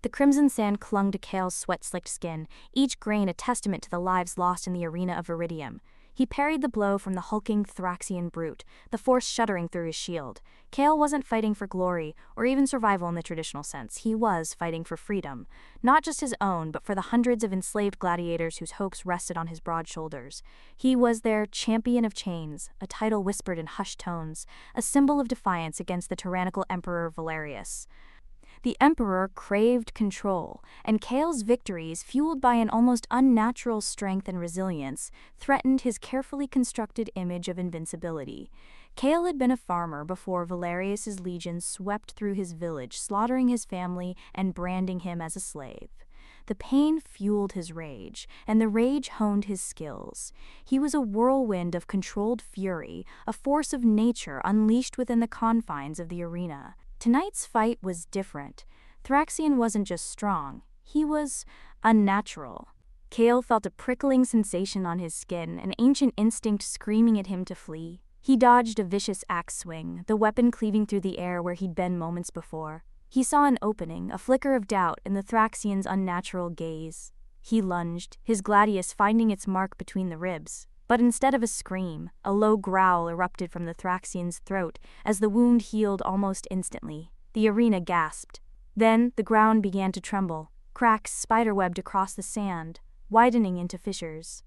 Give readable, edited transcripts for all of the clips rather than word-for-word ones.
The crimson sand clung to Kale's sweat-slicked skin, each grain a testament to the lives lost in the arena of Viridium. He parried the blow from the hulking Thraxian brute, the force shuddering through his shield. Kale wasn't fighting for glory, or even survival in the traditional sense. He was fighting for freedom. Not just his own, but for the hundreds of enslaved gladiators whose hopes rested on his broad shoulders. He was their champion of chains, a title whispered in hushed tones, a symbol of defiance against the tyrannical Emperor Valerius. The Emperor craved control, and Kale's victories, fueled by an almost unnatural strength and resilience, threatened his carefully constructed image of invincibility. Kale had been a farmer before Valerius's legions swept through his village, slaughtering his family and branding him as a slave. The pain fueled his rage, and the rage honed his skills. He was a whirlwind of controlled fury, a force of nature unleashed within the confines of the arena. Tonight's fight was different. Thraxian wasn't just strong, he was unnatural. Kale felt a prickling sensation on his skin, an ancient instinct screaming at him to flee. He dodged a vicious axe swing, the weapon cleaving through the air where he'd been moments before. He saw an opening, a flicker of doubt in the Thraxian's unnatural gaze. He lunged, his gladius finding its mark between the ribs. But instead of a scream, a low growl erupted from the Thraxian's throat as the wound healed almost instantly. The arena gasped. Then the ground began to tremble. Cracks spiderwebbed across the sand, widening into fissures.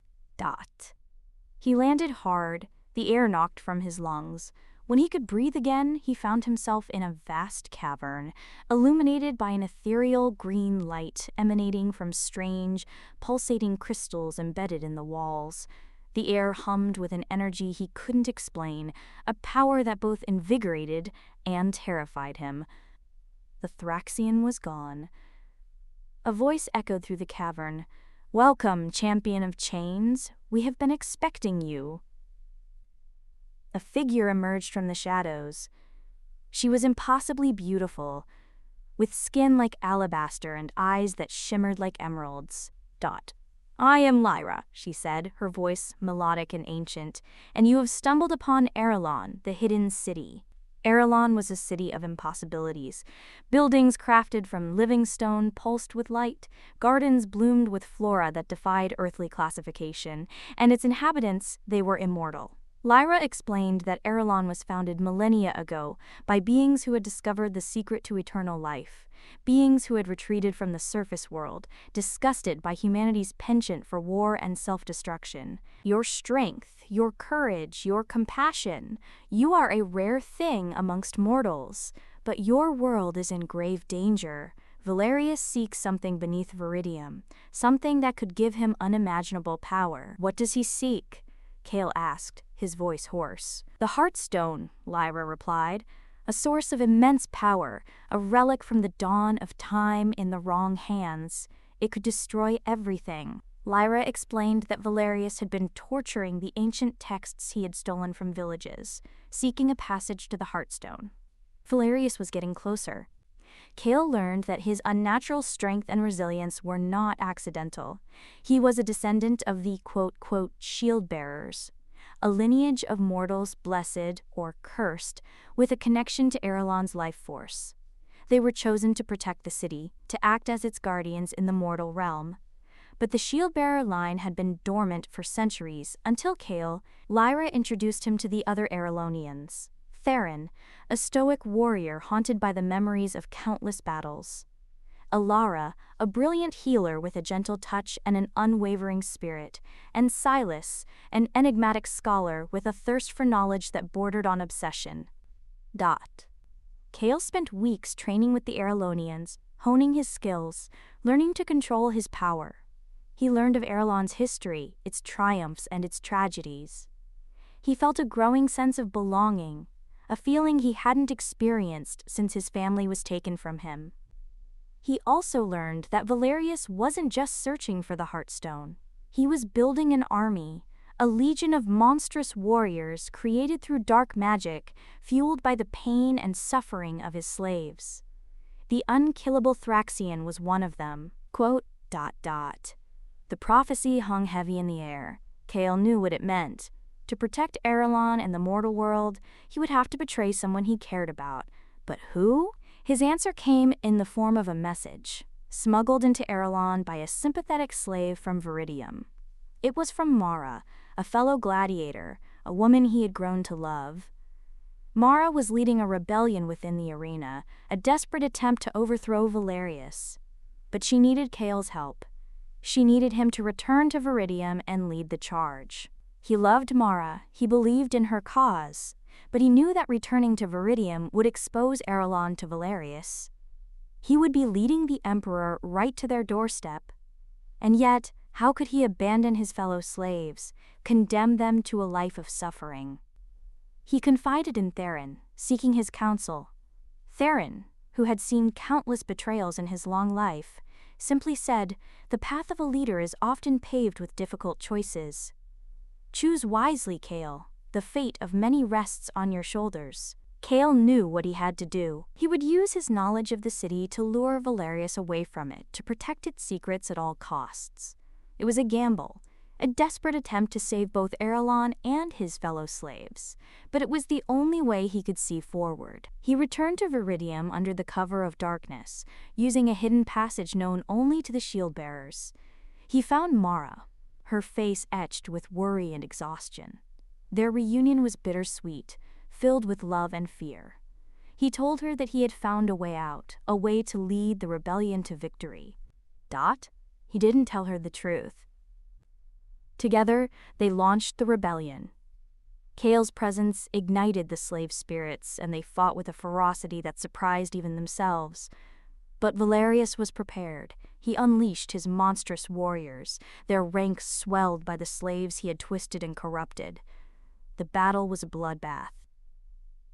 He landed hard, the air knocked from his lungs. When he could breathe again, he found himself in a vast cavern, illuminated by an ethereal green light emanating from strange, pulsating crystals embedded in the walls. The air hummed with an energy he couldn't explain, a power that both invigorated and terrified him. The Thraxian was gone. A voice echoed through the cavern. "Welcome, champion of chains. We have been expecting you." A figure emerged from the shadows. She was impossibly beautiful, with skin like alabaster and eyes that shimmered like emeralds. "I am Lyra," she said, her voice melodic and ancient, "and you have stumbled upon Erelon, the hidden city." Erelon was a city of impossibilities. Buildings crafted from living stone pulsed with light, gardens bloomed with flora that defied earthly classification, and its inhabitants, they were immortal. Lyra explained that Erelon was founded millennia ago by beings who had discovered the secret to eternal life, beings who had retreated from the surface world, disgusted by humanity's penchant for war and self-destruction. "Your strength, your courage, your compassion, you are a rare thing amongst mortals, but your world is in grave danger. Valerius seeks something beneath Viridium, something that could give him unimaginable power." "What does he seek?" Kale asked, his voice hoarse. "The Heartstone," Lyra replied, "a source of immense power, a relic from the dawn of time in the wrong hands. It could destroy everything." Lyra explained that Valerius had been torturing the ancient texts he had stolen from villages, seeking a passage to the Heartstone. Valerius was getting closer. Kale learned that his unnatural strength and resilience were not accidental. He was a descendant of the quote-quote shield-bearers, a lineage of mortals blessed or cursed with a connection to Erelon's life force. They were chosen to protect the city, to act as its guardians in the mortal realm. But the shield-bearer line had been dormant for centuries until Lyra introduced him to the other Erelonians. Theron, a stoic warrior haunted by the memories of countless battles. Alara, a brilliant healer with a gentle touch and an unwavering spirit. And Silas, an enigmatic scholar with a thirst for knowledge that bordered on obsession. Kale spent weeks training with the Erelonians, honing his skills, learning to control his power. He learned of Erelon's history, its triumphs and its tragedies. He felt a growing sense of belonging, a feeling he hadn't experienced since his family was taken from him. He also learned that Valerius wasn't just searching for the Heartstone. He was building an army, a legion of monstrous warriors created through dark magic, fueled by the pain and suffering of his slaves. The unkillable Thraxian was one of them. The prophecy hung heavy in the air. Kale knew what it meant. To protect Erelon and the mortal world, he would have to betray someone he cared about. But who? His answer came in the form of a message. smuggled into Erelon by a sympathetic slave from Viridium. It was from Mara, a fellow gladiator, a woman he had grown to love. Mara was leading a rebellion within the arena, a desperate attempt to overthrow Valerius. But she needed Cale's help. She needed him to return to Viridium and lead the charge. He loved Mara, he believed in her cause, but he knew that returning to Viridium would expose Erelon to Valerius. He would be leading the Emperor right to their doorstep. And yet, how could he abandon his fellow slaves, condemn them to a life of suffering? He confided in Theron, seeking his counsel. Theron, who had seen countless betrayals in his long life, simply said, "The path of a leader is often paved with difficult choices. Choose wisely, Cale. The fate of many rests on your shoulders." Cale knew what he had to do. He would use his knowledge of the city to lure Valerius away from it, to protect its secrets at all costs. It was a gamble, a desperate attempt to save both Erelon and his fellow slaves, but it was the only way he could see forward. He returned to Viridium under the cover of darkness, using a hidden passage known only to the shield-bearers. He found Mara, her face etched with worry and exhaustion. Their reunion was bittersweet, filled with love and fear. He told her that he had found a way out, a way to lead the rebellion to victory. He didn't tell her the truth. Together, they launched the rebellion. Cale's presence ignited the slave spirits, and they fought with a ferocity that surprised even themselves. But Valerius was prepared. He unleashed his monstrous warriors, their ranks swelled by the slaves he had twisted and corrupted. The battle was a bloodbath.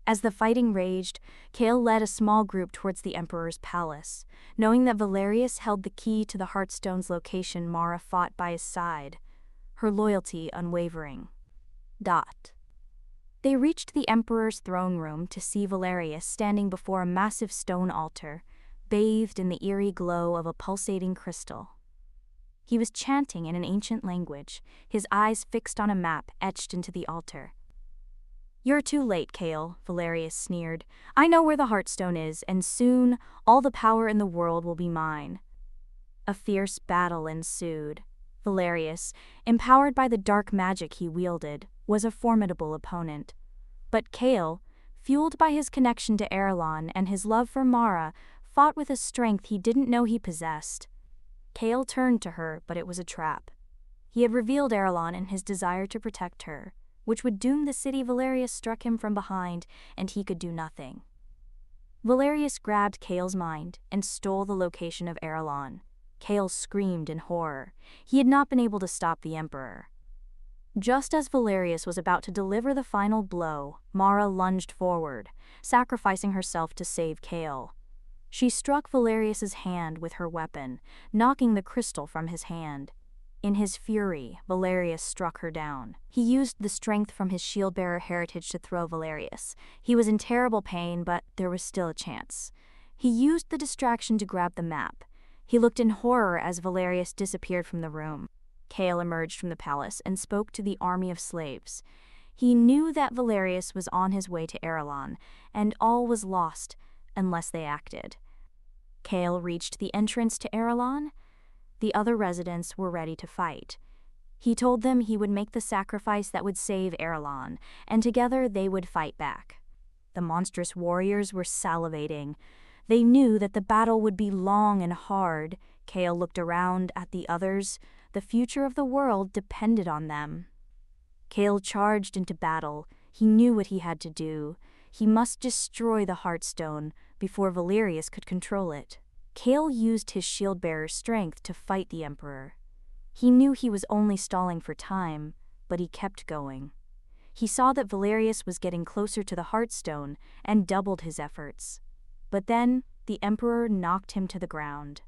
As the fighting raged, Cale led a small group towards the Emperor's palace. Knowing that Valerius held the key to the Heartstone's location, Mara fought by his side, her loyalty unwavering. They reached the Emperor's throne room to see Valerius standing before a massive stone altar, bathed in the eerie glow of a pulsating crystal. He was chanting in an ancient language, his eyes fixed on a map etched into the altar. "You're too late, Cale," Valerius sneered. "I know where the Heartstone is, and soon all the power in the world will be mine." A fierce battle ensued. Valerius, empowered by the dark magic he wielded, was a formidable opponent. But Cale, fueled by his connection to Erelon and his love for Mara, fought with a strength he didn't know he possessed. Cale turned to her, but it was a trap. He had revealed Erelon and his desire to protect her, which would doom the city. Valerius struck him from behind, and he could do nothing. Valerius grabbed Cale's mind and stole the location of Erelon. Cale screamed in horror. He had not been able to stop the Emperor. Just as Valerius was about to deliver the final blow, Mara lunged forward, sacrificing herself to save Cale. She struck Valerius's hand with her weapon, knocking the crystal from his hand. In his fury, Valerius struck her down. He used the strength from his shield-bearer heritage to throw Valerius. He was in terrible pain, but there was still a chance. He used the distraction to grab the map. He looked in horror as Valerius disappeared from the room. Cale emerged from the palace and spoke to the army of slaves. He knew that Valerius was on his way to Erelon, and all was lost unless they acted. Cale reached the entrance to Erelon. The other residents were ready to fight. He told them he would make the sacrifice that would save Erelon, and together they would fight back. The monstrous warriors were salivating. They knew that the battle would be long and hard. Cale looked around at the others. The future of the world depended on them. Cale charged into battle. He knew what he had to do. He must destroy the Heartstone before Valerius could control it. Cale used his shield-bearer's strength to fight the Emperor. He knew he was only stalling for time, but he kept going. He saw that Valerius was getting closer to the Heartstone and doubled his efforts. But then the Emperor knocked him to the ground.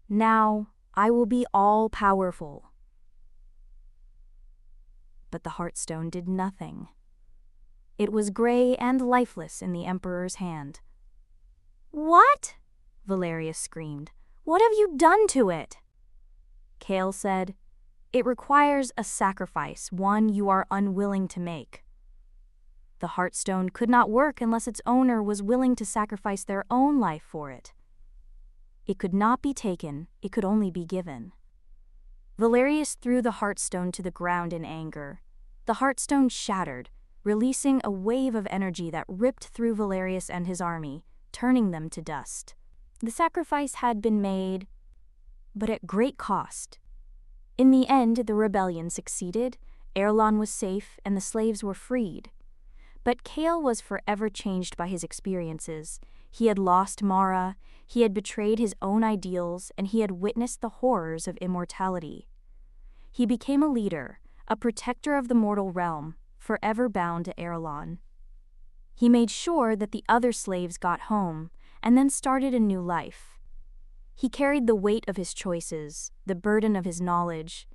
"Now I will be all-powerful." But the Heartstone did nothing. It was gray and lifeless in the Emperor's hand. "What?" Valerius screamed. "What have you done to it?" Cale said, "It requires a sacrifice, one you are unwilling to make." The Heartstone could not work unless its owner was willing to sacrifice their own life for it. It could not be taken, it could only be given. Valerius threw the Heartstone to the ground in anger. The Heartstone shattered, releasing a wave of energy that ripped through Valerius and his army, turning them to dust. The sacrifice had been made, but at great cost. In the end, the rebellion succeeded, Erlon was safe, and the slaves were freed. But Chaol was forever changed by his experiences. He had lost Mara, he had betrayed his own ideals, and he had witnessed the horrors of immortality. He became a leader, a protector of the mortal realm, forever bound to Erlon. He made sure that the other slaves got home, and then started a new life. He carried the weight of his choices, the burden of his knowledge,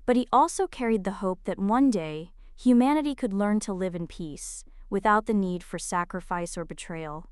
but he also carried the hope that one day humanity could learn to live in peace, without the need for sacrifice or betrayal.